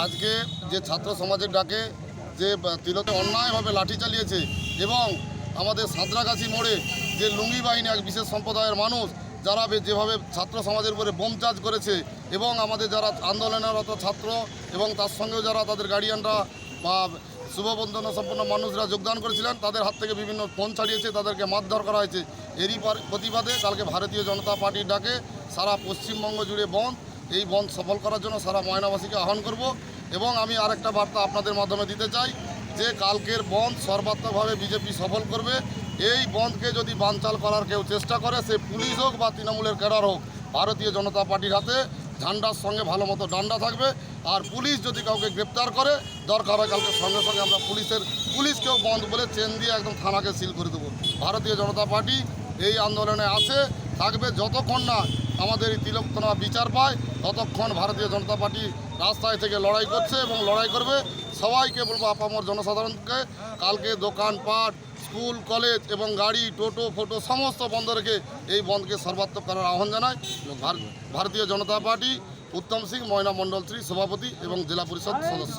আজকে যে ছাত্র সমাজের ডাকে যে তিলকে অন্যায়ভাবে লাঠি চালিয়েছে এবং আমাদের সাঁতরাগাছি মোড়ে যে লুঙ্গি বাহিনী এক বিশেষ সম্প্রদায়ের মানুষ যারা যেভাবে ছাত্র সমাজের উপরে বোম চার্জ করেছে এবং আমাদের যারা আন্দোলনরত ছাত্র এবং তার সঙ্গেও যারা তাদের গার্ডিয়ানরা বা শুভবন্ধনা সম্পন্ন মানুষরা যোগদান করেছিলেন তাদের হাত থেকে বিভিন্ন ফোন ছাড়িয়েছে, তাদেরকে মারধর করা হয়েছে। এরই প্রতিবাদে কালকে ভারতীয় জনতা পার্টির ডাকে সারা পশ্চিমবঙ্গ জুড়ে বন্ধ, এই বন্ধ সফল করার জন্য সারা ময়নাবাসীকে আহ্বান করব। এবং আমি আরেকটা বার্তা আপনাদের মাধ্যমে দিতে চাই যে কালকের বন্ধ সর্বাত্মকভাবে বিজেপি সফল করবে। এই বন্ধকে যদি বানচাল করার কেউ চেষ্টা করে, সে পুলিশ হোক বা তৃণমূলের ক্যাডার হোক, ভারতীয় জনতা পার্টির হাতে ঝান্ডার সঙ্গে ভালো মতো ডান্ডা থাকবে। আর পুলিশ যদি কাউকে গ্রেপ্তার করে, দরকার হয় কালকে সঙ্গে সঙ্গে আমরা পুলিশকেও বন্ধ বলে চেন দিয়ে একদম থানাকে সিল করে দেবো। ভারতীয় জনতা পার্টি এই আন্দোলনে আছে, থাকবে যতক্ষণ না আমাদের এই তিলোত্তমা বিচার পায়, ততক্ষণ ভারতীয় জনতা পার্টি রাস্তায় থেকে লড়াই করছে এবং লড়াই করবে। সবাইকে বলবো, আপামর জনসাধারণকে কালকে দোকানপাট, স্কুল, কলেজ এবং গাড়ি, টোটো, ফোটো সমস্ত বন্ধ রেখে এই বন্ধকে সর্বাত্মক করার আহ্বান জানায় ভারতীয় জনতা পার্টি, উত্তম সিং, ময়না মণ্ডল শ্রী সভাপতি এবং জেলা পরিষদ সদস্য।